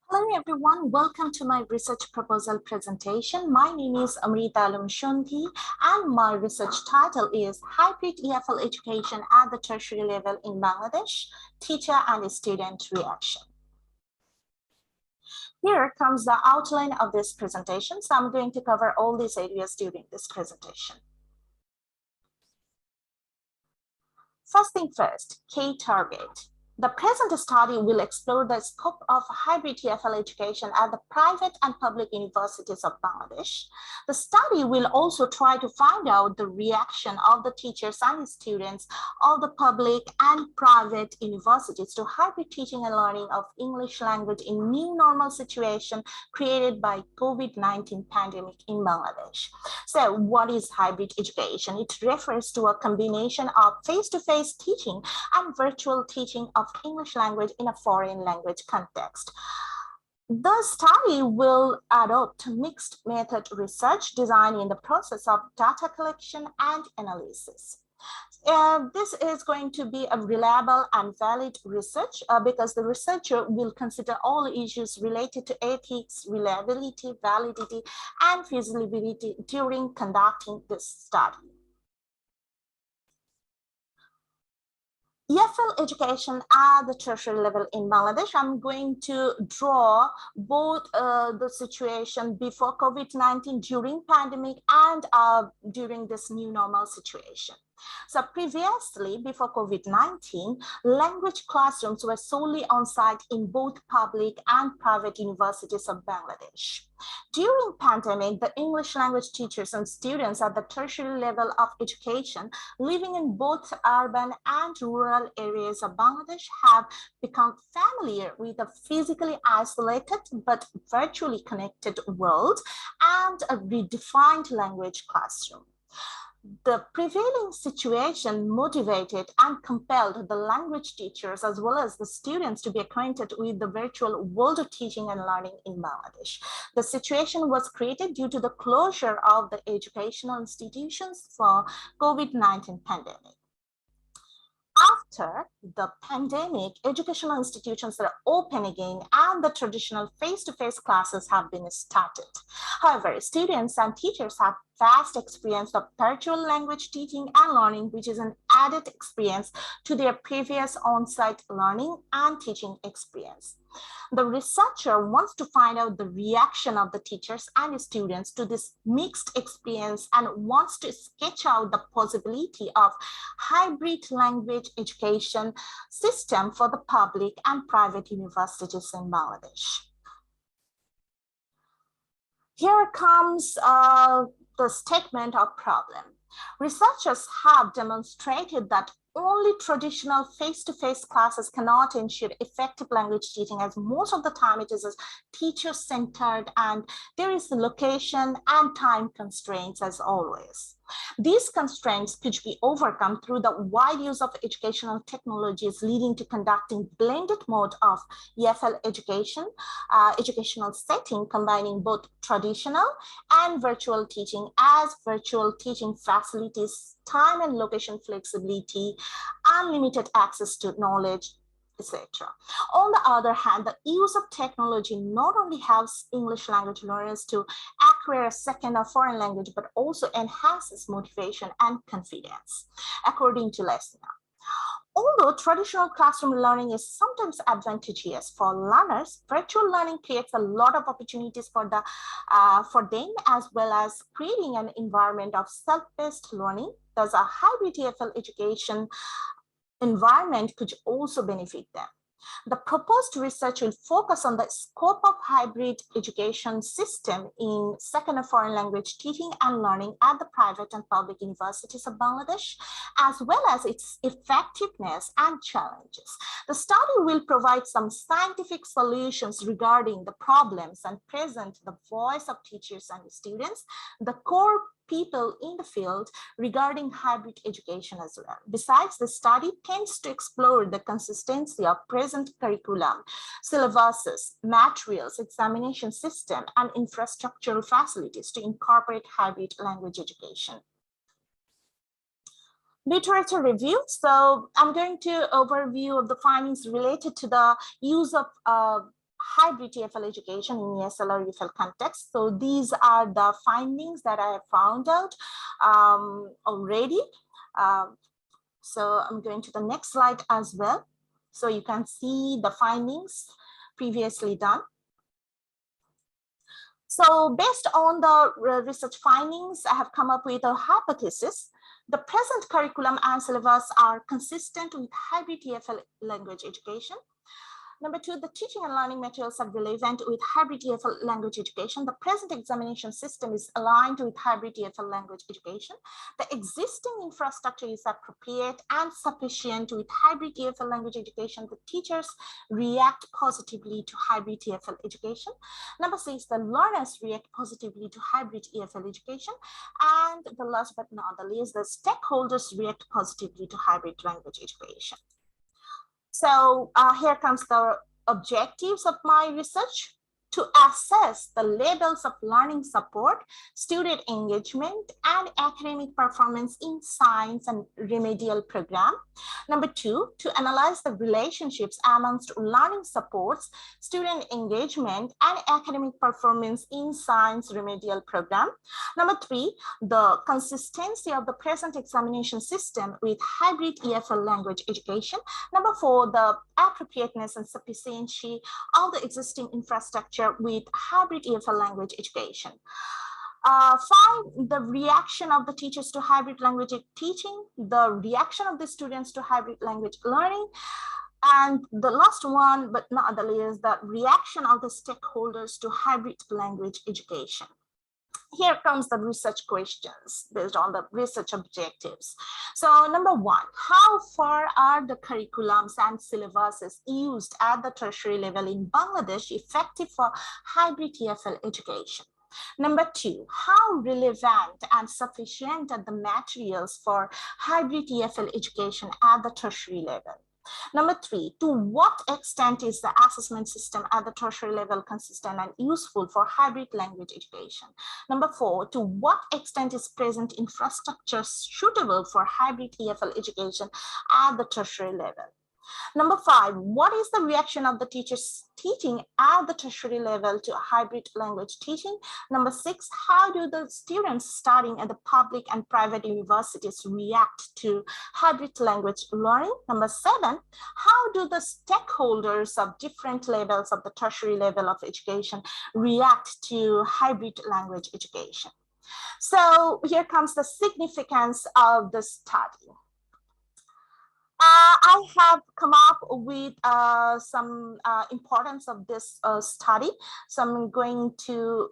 Hello everyone, welcome to my research proposal presentation. My name is Amrita Sandhy and my research title is Hybrid EFL Education at the Tertiary Level in Bangladesh, Teacher and Student Reaction. Here comes the outline of this presentation. So I'm going to cover all these areas during this presentation. First thing first, key target. The present study will explore the scope of hybrid TEFL education at the private and public universities of Bangladesh. The study will also try to find out the reaction of the teachers and students of the public and private universities to hybrid teaching and learning of English language in new normal situation created by COVID-19 pandemic in Bangladesh. So what is hybrid education? It refers to a combination of face-to-face teaching and virtual teaching of English language in a foreign language context. The study will adopt mixed method research design in the process of data collection and analysis. This is going to be a reliable and valid research because the researcher will consider all issues related to ethics, reliability, validity, and feasibility during conducting this study. EFL education at the tertiary level in Bangladesh, I'm going to draw both the situation before COVID-19, during pandemic, and during this new normal situation. So previously, before COVID-19, language classrooms were solely on site in both public and private universities of Bangladesh. During pandemic, the English language teachers and students at the tertiary level of education living in both urban and rural areas of Bangladesh have become familiar with a physically isolated but virtually connected world and a redefined language classroom. The prevailing situation motivated and compelled the language teachers as well as the students to be acquainted with the virtual world of teaching and learning in Bangladesh. The situation was created due to the closure of the educational institutions for COVID-19 pandemic. After the pandemic, educational institutions are open again and the traditional face-to-face classes have been started. However, students and teachers have vast experience of virtual language teaching and learning, which is an added experience to their previous on-site learning and teaching experience. The researcher wants to find out the reaction of the teachers and students to this mixed experience and wants to sketch out the possibility of hybrid language education system for the public and private universities in Bangladesh. Here comes the statement of problem. Researchers have demonstrated that only traditional face-to-face classes cannot ensure effective language teaching, as most of the time it is teacher-centered and there is location and time constraints as always. These constraints could be overcome through the wide use of educational technologies, leading to conducting blended mode of EFL education, educational setting, combining both traditional and virtual teaching as virtual teaching facilities, time and location flexibility, unlimited access to knowledge, etc. On the other hand, the use of technology not only helps English language learners to acquire a second or foreign language, but also enhances motivation and confidence, according to Lesna. Although traditional classroom learning is sometimes advantageous for learners, virtual learning creates a lot of opportunities for them, as well as creating an environment of self-paced learning. Thus, a hybrid TEFL education environment could also benefit them. The proposed research will focus on the scope of hybrid education system in second or foreign language teaching and learning at the private and public universities of Bangladesh, as well as its effectiveness and challenges. The study will provide some scientific solutions regarding the problems and present the voice of teachers and students, the core people in the field regarding hybrid education as well. Besides, the study tends to explore the consistency of present curriculum, syllabuses, materials, examination system, and infrastructural facilities to incorporate hybrid language education. Literature review. So I'm going to overview of the findings related to the use of hybrid TFL education in ESL or EFL context. So these are the findings that I have found out already. So I'm going to the next slide as well. So you can see the findings previously done. So based on the research findings, I have come up with a hypothesis. The present curriculum and syllabus are consistent with hybrid TFL language education. Number two, the teaching and learning materials are relevant with hybrid TFL language education. The present examination system is aligned with hybrid TFL language education. The existing infrastructure is appropriate and sufficient with hybrid TFL language education. The teachers react positively to hybrid TFL education. Number six, the learners react positively to hybrid EFL education. And the last but not the least, the stakeholders react positively to hybrid language education. So here comes the objectives of my research: to assess the levels of learning support, student engagement, and academic performance in science and remedial program. Number two, to analyze the relationships amongst learning supports, student engagement, and academic performance in science remedial program. Number three, the consistency of the present examination system with hybrid EFL language education. Number four, the appropriateness and sufficiency of the existing infrastructure with hybrid EFL language education. Five, the reaction of the teachers to hybrid language teaching, the reaction of the students to hybrid language learning, and the last one, but not the least, the reaction of the stakeholders to hybrid language education. Here comes the research questions based on the research objectives. So number one, how far are the curriculums and syllabuses used at the tertiary level in Bangladesh effective for hybrid TFL education? Number two, how relevant and sufficient are the materials for hybrid TFL education at the tertiary level? Number three, to what extent is the assessment system at the tertiary level consistent and useful for hybrid language education? Number four, to what extent is present infrastructure suitable for hybrid EFL education at the tertiary level? Number five, what is the reaction of the teachers teaching at the tertiary level to hybrid language teaching? Number six, how do the students studying at the public and private universities react to hybrid language learning? Number seven, how do the stakeholders of different levels of the tertiary level of education react to hybrid language education? So here comes the significance of the study. I have come up with some importance of this study. So I'm going to,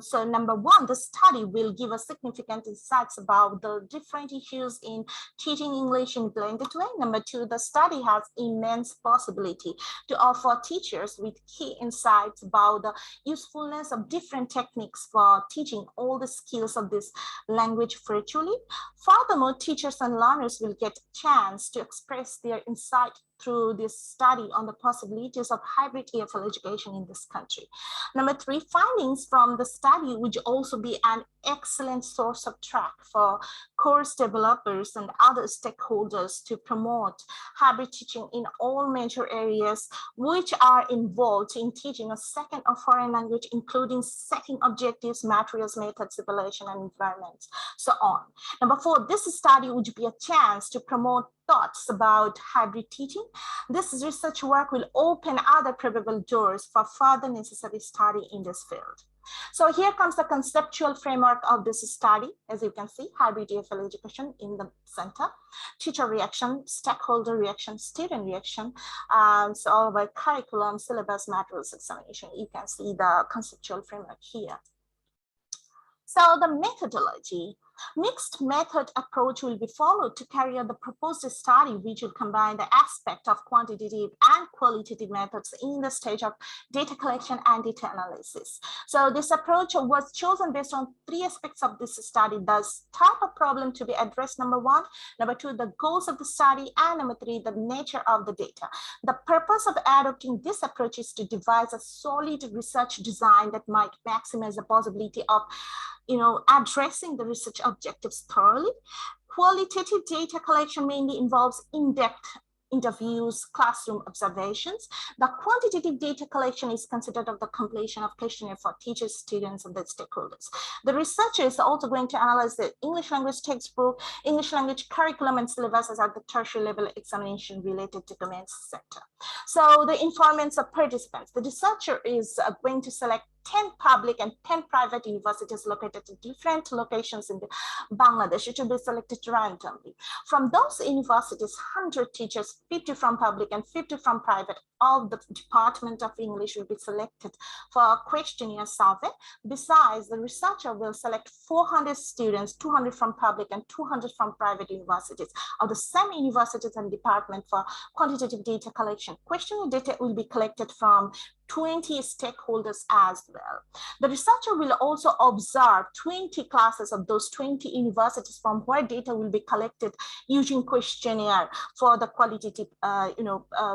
so number one, the study will give us significant insights about the different issues in teaching English in blended way. Number two, the study has immense possibility to offer teachers with key insights about the usefulness of different techniques for teaching all the skills of this language virtually. Furthermore, teachers and learners will get a chance to express their insight through this study on the possibilities of hybrid EFL education in this country. Number three, findings from the study would also be an excellent source of track for course developers and other stakeholders to promote hybrid teaching in all major areas which are involved in teaching a second or foreign language, including setting objectives, materials, methods, evaluation, and environments, so on. Number four, this study would be a chance to promote thoughts about hybrid teaching. This research work will open other probable doors for further necessary study in this field. So here comes the conceptual framework of this study. As you can see, hybrid EFL education in the center, teacher reaction, stakeholder reaction, student reaction, so all about curriculum, syllabus, materials, examination. You can see the conceptual framework here. So the methodology. Mixed method approach will be followed to carry out the proposed study, which will combine the aspect of quantitative and qualitative methods in the stage of data collection and data analysis. So this approach was chosen based on three aspects of this study: the type of problem to be addressed, number one; number two, the goals of the study; and number three, the nature of the data. The purpose of adopting this approach is to devise a solid research design that might maximize the possibility of addressing the research objectives thoroughly. Qualitative data collection mainly involves in-depth interviews, classroom observations. The quantitative data collection is considered of the completion of questionnaire for teachers, students, and the stakeholders. The researcher is also going to analyze the English language textbook, English language curriculum, and syllabuses at the tertiary level examination related to domain sector. So the informants of participants, the researcher is going to select 10 public and 10 private universities located in different locations in Bangladesh. It will be selected randomly. From those universities, 100 teachers, 50 from public and 50 from private, all the Department of English will be selected for a questionnaire survey. Besides, the researcher will select 400 students, 200 from public and 200 from private universities of the same universities and department for quantitative data collection. Questionnaire data will be collected from 20 stakeholders as well. The researcher will also observe 20 classes of those 20 universities from where data will be collected using questionnaire for the qualitative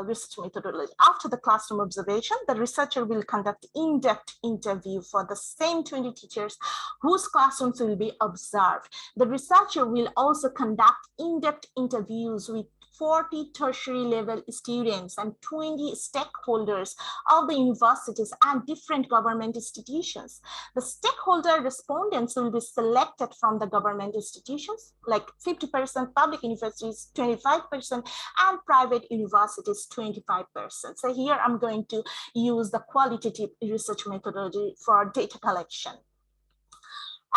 research methodology. After the classroom observation, the researcher will conduct in-depth interview for the same 20 teachers whose classrooms will be observed. The researcher will also conduct in-depth interviews with 40 tertiary level students and 20 stakeholders of the universities and different government institutions. The stakeholder respondents will be selected from the government institutions, like 50% public universities, 25%, and private universities, 25%. So here I'm going to use the qualitative research methodology for data collection.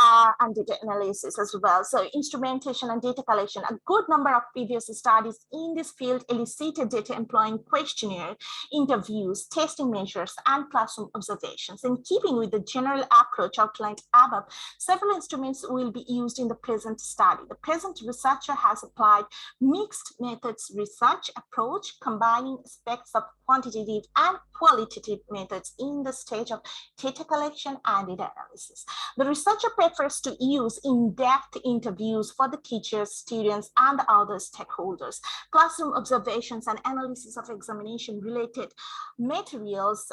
And data analysis as well. So instrumentation and data collection. A good number of previous studies in this field elicited data employing questionnaire, interviews, testing measures, and classroom observations. In keeping with the general approach outlined above, several instruments will be used in the present study. The present researcher has applied mixed methods research approach, combining aspects of quantitative and qualitative methods in the stage of data collection and data analysis. The researcher prefers to use in-depth interviews for the teachers, students, and other stakeholders, classroom observations and analysis of examination-related materials,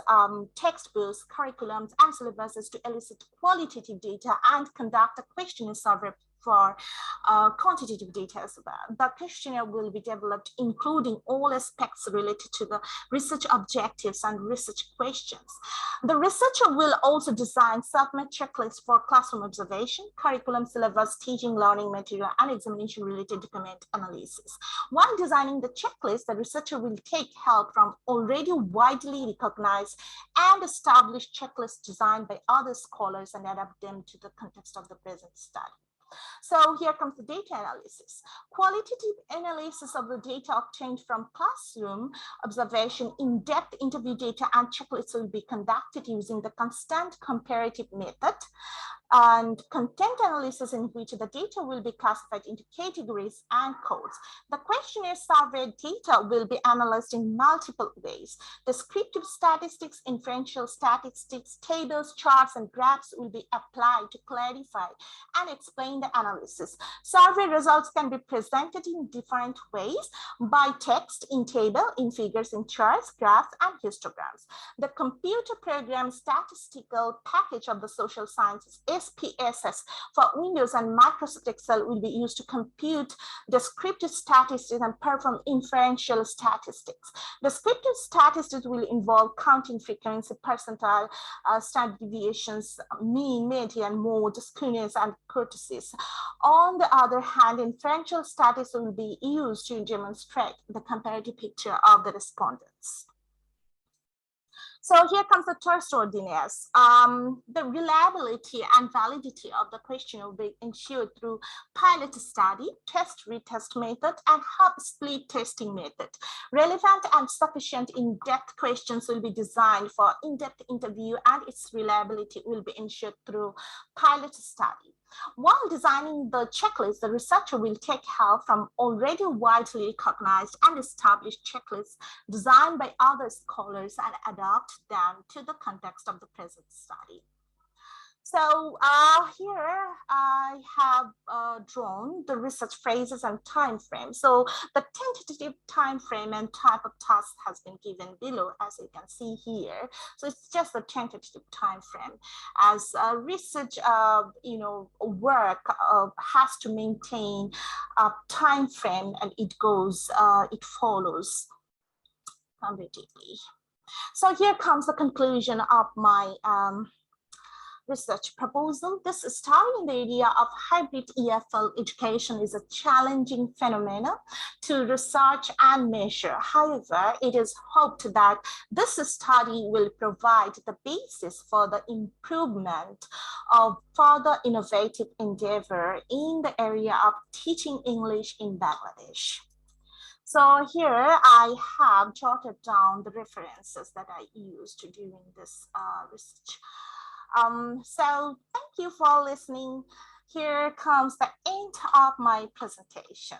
textbooks, curriculums, and syllabuses to elicit qualitative data and conduct a questionnaire survey for quantitative data as well. The questionnaire will be developed including all aspects related to the research objectives and research questions. The researcher will also design self-made checklists for classroom observation, curriculum, syllabus, teaching, learning material, and examination-related document analysis. While designing the checklist, the researcher will take help from already widely recognized and established checklists designed by other scholars and adapt them to the context of the present study. So here comes the data analysis. Qualitative analysis of the data obtained from classroom observation, in-depth interview data, and checklists will be conducted using the constant comparative method and content analysis, in which the data will be classified into categories and codes. The questionnaire survey data will be analyzed in multiple ways. Descriptive statistics, inferential statistics, tables, charts, and graphs will be applied to clarify and explain the analysis. Survey results can be presented in different ways: by text, in table, in figures, in charts, graphs, and histograms. The computer program statistical package of the social sciences, SPSS, for Windows and Microsoft Excel will be used to compute descriptive statistics and perform inferential statistics. Descriptive statistics will involve counting frequency, percentile, standard deviations, mean, median, mode, skewness, and kurtosis. On the other hand, inferential statistics will be used to demonstrate the comparative picture of the respondents. So here comes the terse ordinaires. The reliability and validity of the question will be ensured through pilot study, test retest method, and hub split testing method. Relevant and sufficient in-depth questions will be designed for in-depth interview, and its reliability will be ensured through pilot study. While designing the checklist, the researcher will take help from already widely recognized and established checklists designed by other scholars and adapt them to the context of the present study. So here I have drawn the research phases and time frame. So the tentative time frame and type of task has been given below, as you can see here. So it's just a tentative time frame. As research, work has to maintain a time frame, and it follows completely. So here comes the conclusion of my research proposal. This study in the area of hybrid EFL education is a challenging phenomenon to research and measure. However, it is hoped that this study will provide the basis for the improvement of further innovative endeavor in the area of teaching English in Bangladesh. So here I have jotted down the references that I used during this research. So thank you for listening. Here comes the end of my presentation.